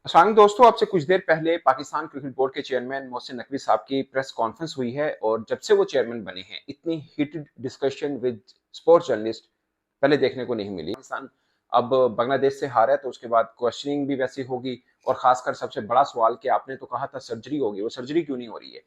अस्सलाम दोस्तों, आपसे कुछ देर पहले पाकिस्तान क्रिकेट बोर्ड के चेयरमैन मोहसिन नकवी साहब की प्रेस कॉन्फ्रेंस हुई है और जब से वो चेयरमैन बने हैं इतनी heated discussion with sports journalist पहले देखने को नहीं मिली। पाकिस्तान अब बांग्लादेश से हारा है तो उसके बाद क्वेश्चनिंग भी वैसी होगी और खासकर सबसे बड़ा सवाल कि आपने तो कहा था सर्जरी होगी, वो सर्जरी क्यों नहीं हो रही है?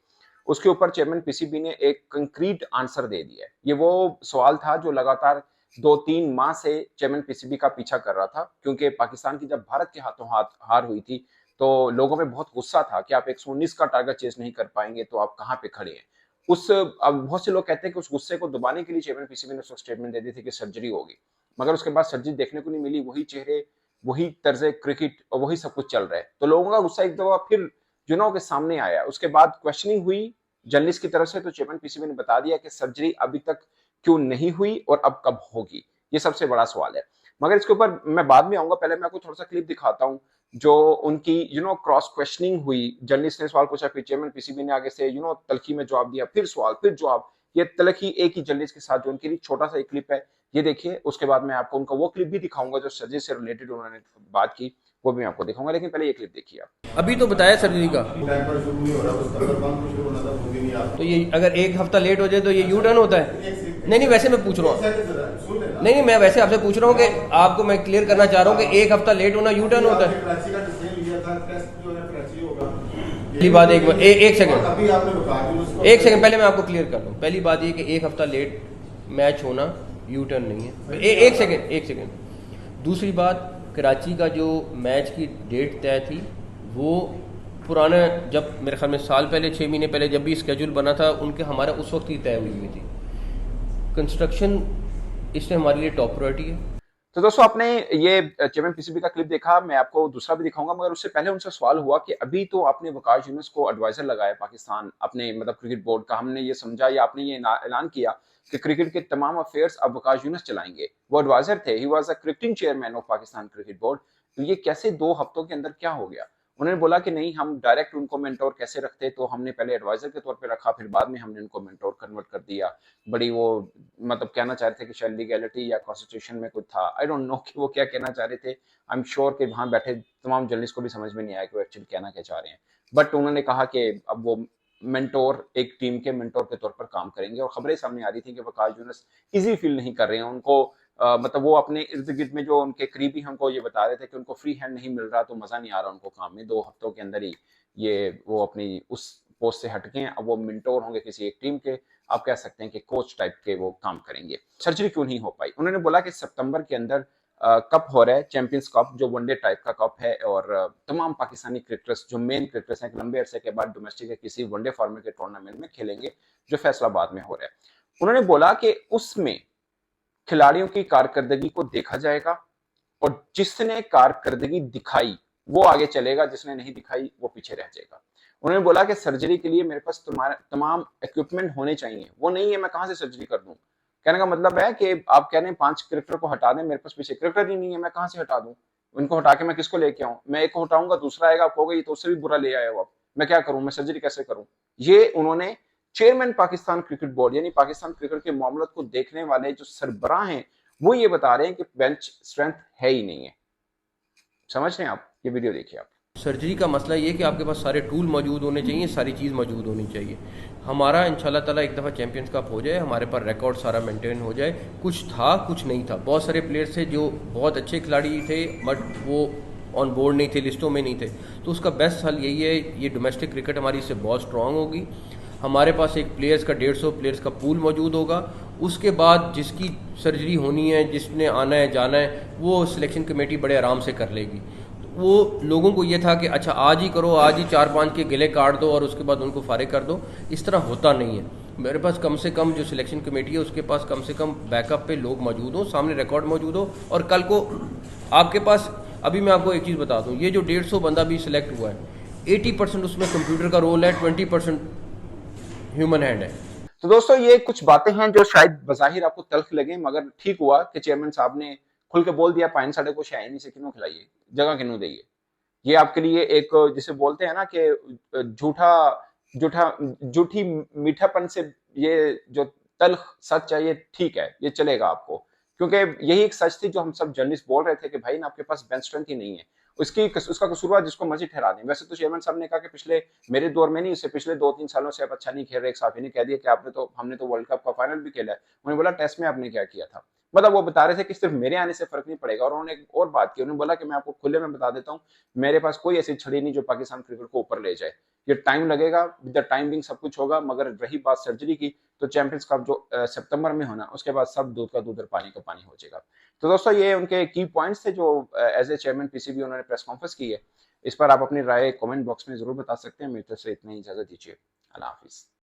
उसके ऊपर चेयरमैन पीसीबी ने एक कंक्रीट आंसर दे दिया है। ये वो सवाल था जो लगातार 2-3 माह से चेयरमैन पीसीबी का पीछा कर रहा था, क्योंकि पाकिस्तान की जब भारत के हाथों हार हुई थी तो लोगों में बहुत गुस्सा था कि आप 119 का टारगेट चेस नहीं कर पाएंगे तो आप कहाँ पे खड़े हैं। उस अब बहुत से लोग कहते हैं कि उस गुस्से को दबाने के लिए चेयरमैन पीसीबी ने उस स्टेटमेंट दे दी थी कि सर्जरी होगी, मगर उसके बाद सर्जरी देखने को नहीं मिली। वही चेहरे, वही तर्ज क्रिकेट और वही सब कुछ चल रहा है, तो लोगों का गुस्सा एक दफा फिर चुनाव के सामने आया। उसके बाद क्वेश्चनिंग हुई जर्नलिस्ट की तरफ से, तो चेयरमैन पीसीबी ने बता दिया कि सर्जरी अभी तक क्यों नहीं हुई और अब कब होगी, ये सबसे बड़ा सवाल है। मगर इसके ऊपर मैं बाद में आऊंगा, पहले मैं आपको थोड़ा सा क्लिप दिखाता हूँ जो उनकी क्रॉस क्वेश्चनिंग हुई। जर्नलिस्ट ने सवाल पूछा, फिर चेयरमैन पीसीबी ने आगे से तलखी में जवाब दिया, फिर सवाल फिर जवाब, ये तलखी एक ही जर्नलिस्ट के साथ जो उनके लिए छोटा सा एक क्लिप है, ये देखिए। उसके बाद मैं आपको उनका वो क्लिप भी दिखाऊंगा जो सर्जरी से रिलेटेड उन्होंने बात की, वो भी मैं आपको दिखाऊंगा, लेकिन पहले ये क्लिप देखिए आप। अभी तो बताया सर्जरी का। टाइम पर शुरू नहीं हो रहा, उसका अगर बंद को शुरू होना था वो भी नहीं आता। तो ये अगर एक हफ्ता लेट हो जाए तो ये यू टर्न होता है? नहीं, वैसे मैं पूछ रहा हूँ। सुन लेना। नहीं, मैं वैसे आपसे पूछ रहा हूँ कि आपको मैं क्लियर करना चाह रहा हूँ कि एक हफ्ता लेट होना यू टर्न होता है? कराची का डिसीजन लिया था, टेस्ट जो है कराची होगा। पहली बात एक सेकंड, अभी आपने बता दी उसको। एक सेकंड पहले मैं आपको क्लियर कर दूँ। पहली बात ये कि एक हफ्ता लेट मैच होना यू टर्न नहीं है। एक सेकंड। दूसरी बात, कराची का जो मैच की डेट तय थी वो पुराना, जब मेरे ख्याल में साल पहले 6 महीने पहले जब भी स्केड्यूल बना था उनके, हमारा उस वक्त ही तय हुई थी। कंस्ट्रक्शन इसमें हमारे लिए टॉप प्रायोरिटी है। तो दोस्तों, आपने ये चेयरमैन पीसीबी का क्लिप देखा, मैं आपको दूसरा भी दिखाऊंगा, मगर उससे पहले उनसे सवाल हुआ कि अभी तो आपने वकास यूनुस को एडवाइजर लगाया पाकिस्तान अपने क्रिकेट बोर्ड का, हमने ये समझा या आपने ये ऐलान किया कि क्रिकेट के तमाम अफेयर्स अब वकास यूनुस चलाएंगे। वो एडवाइजर थे, he was a cricketing chairman of Pakistan cricket board. तो ये कैसे 2 हफ्तों के अंदर क्या हो गया? उन्होंने बोला कि नहीं, हम डायरेक्ट उनको मेंटोर कैसे रखते, तो हमने पहले एडवाइजर के तौर पे रखा, फिर बाद में हमने उनको मेंटोर कन्वर्ट कर दिया। बड़ी वो कहना चाह रहे थे कि शायद लीगैलिटी या कॉन्स्टिट्यूशन में कुछ था, आई डोंट नो कि वो क्या कहना चाह रहे थे। आई एम श्योर कि वहां बैठे तमाम जर्नलिस्ट को भी समझ में नहीं आया कि वो एक्चुअली कहना क्या चाह रहे हैं। बट उन्होंने कहा कि अब वो मेंटोर, एक टीम के मेंटोर के तौर पर काम करेंगे। और खबरें सामने आ रही थी कि वकास यूनुस इजी फील नहीं कर रहे हैं। उनको वो अपने इर्द गिर्द में जो उनके करीबी हमको ये बता रहे थे कि उनको फ्री हैंड नहीं मिल रहा, तो मजा नहीं आ रहा उनको काम में। 2 हफ्तों के अंदर ही ये वो अपनी उस पोस्ट से हटके हैं, अब वो मेंटोर होंगे किसी एक टीम के। आप कह सकते हैं कि कोच टाइप के वो काम करेंगे। सर्जरी क्यों नहीं हो पाई? उन्होंने बोला कि सितंबर के अंदर कप हो रहा है, चैंपियंस कप, जो वनडे टाइप का कप है, और तमाम पाकिस्तानी क्रिकेटर्स जो मेन क्रिकेटर्स हैं लंबे अरसे के बाद डोमेस्टिक या किसी वनडे फॉर्मेट के टूर्नामेंट में खेलेंगे, जो फैसलाबाद में हो रहा है। उन्होंने बोला कि उसमें खिलाड़ियों की कारकर्दगी को देखा जाएगा और जिसने कारकर्दगी दिखाई वो आगे चलेगा, जिसने नहीं दिखाई वो पीछे रह जाएगा। उन्होंने बोला कि सर्जरी के लिए मेरे पास तुम्हारे तमाम इक्विपमेंट होने चाहिए, वो नहीं है, मैं कहां से सर्जरी कर दूं। कहने का मतलब है कि आप कह रहे हैं 5 क्रिकेटर को हटा दें, मेरे पास पीछे क्रिकेटर ही नहीं है, मैं कहां से हटा दूं? उनको हटा के मैं किसको लेके आऊं? मैं एक को हटाऊंगा, दूसरा आएगा, आप कहोगे ये तो उससे भी बुरा ले आए हो, आप मैं क्या करूं, मैं सर्जरी कैसे करूं? ये उन्होंने चेयरमैन पाकिस्तान क्रिकेट बोर्ड यानी पाकिस्तान क्रिकेट के मामलों को देखने वाले जो सरबराह हैं वो ये बता रहे हैं कि बेंच स्ट्रेंथ है ही नहीं है। समझ रहे हैं आप? ये वीडियो देखिए आप। सर्जरी का मसला ये कि आपके पास सारे टूल मौजूद होने चाहिए, सारी चीज़ मौजूद होनी चाहिए। हमारा इंशाल्लाह ताला एक दफ़ा चैंपियंस कप हो जाए, हमारे पास रिकॉर्ड सारा मेंटेन हो जाए। कुछ था, कुछ नहीं था। बहुत सारे प्लेयर्स थे जो बहुत अच्छे खिलाड़ी थे बट वो ऑन बोर्ड नहीं थे, लिस्टों में नहीं थे। तो उसका बेस्ट हल यही है, ये डोमेस्टिक क्रिकेट हमारी इससे बहुत स्ट्रांग होगी। हमारे पास एक प्लेयर्स का 150 प्लेयर्स का पूल मौजूद होगा। उसके बाद जिसकी सर्जरी होनी है, जिसने आना है जाना है, वो सिलेक्शन कमेटी बड़े आराम से कर लेगी। वो लोगों को ये था कि अच्छा आज ही करो, आज ही 4-5 के गिले काट दो और उसके बाद उनको फारिग कर दो। इस तरह होता नहीं है। मेरे पास कम से कम जो सिलेक्शन कमेटी है उसके पास कम से कम बैकअप पे लोग मौजूद हों, सामने रिकॉर्ड मौजूद हो। और कल को आपके पास, अभी मैं आपको एक चीज़ बता दूं, ये जो 150 बंदा भी सिलेक्ट हुआ है, 80% उसमें कंप्यूटर का रोल है, 20% ह्यूमन हैंड है। तो दोस्तों, ये कुछ बातें हैं जो शायद बजाहिर आपको तल्ख लगे, मगर ठीक हुआ कि चेयरमैन साहब ने खुल के बोल दिया, पाइन साढ़े को शायनी से किन्हों खिलाइए, जगह किन्हों दइए। ये आपके लिए एक, जिसे बोलते हैं ना कि झूठा झूठा झूठी मीठापन से, ये जो तल्ख सच है, ये ठीक है, ये चलेगा आपको। क्योंकि यही एक सच थी जो हम सब जर्नलिस्ट बोल रहे थे कि भाई ना आपके पास बेंच स्ट्रेंथ ही नहीं है। उसका कसूरवार जिसको मर्जी ठहरा दें। वैसे तो चेयरमैन साहब ने कहा कि पिछले मेरे दौर में नहीं, इससे पिछले 2-3 सालों से आप अच्छा नहीं खेल रहे। एक साथी ने कह दिया कि हमने तो वर्ल्ड कप का फाइनल भी खेला है। उन्होंने बोला टेस्ट में आपने क्या किया था। मतलब वो बता रहे थे कि सिर्फ मेरे आने से फर्क नहीं पड़ेगा। और उन्होंने एक और बात की, उन्होंने बोला कि मैं आपको खुले में बता देता हूँ, मेरे पास कोई ऐसी छड़ी नहीं जो पाकिस्तान क्रिकेट को ऊपर ले जाए। ये टाइम लगेगा, विद द टाइम बिंग सब कुछ होगा, मगर रही बात सर्जरी की तो चैंपियंस कप जो सितंबर में होना, उसके बाद सब दूध का दूध और पानी का पानी हो जाएगा। तो दोस्तों ये उनके की पॉइंट्स थे जो एज ए चेयरमैन पीसीबी उन्होंने प्रेस कॉन्फ्रेंस की है। इस पर आप अपनी राय कमेंट बॉक्स में जरूर बता सकते हैं। मेरी तरफ से इतनी इजाजत दीजिए। अल्लाह हाफिज।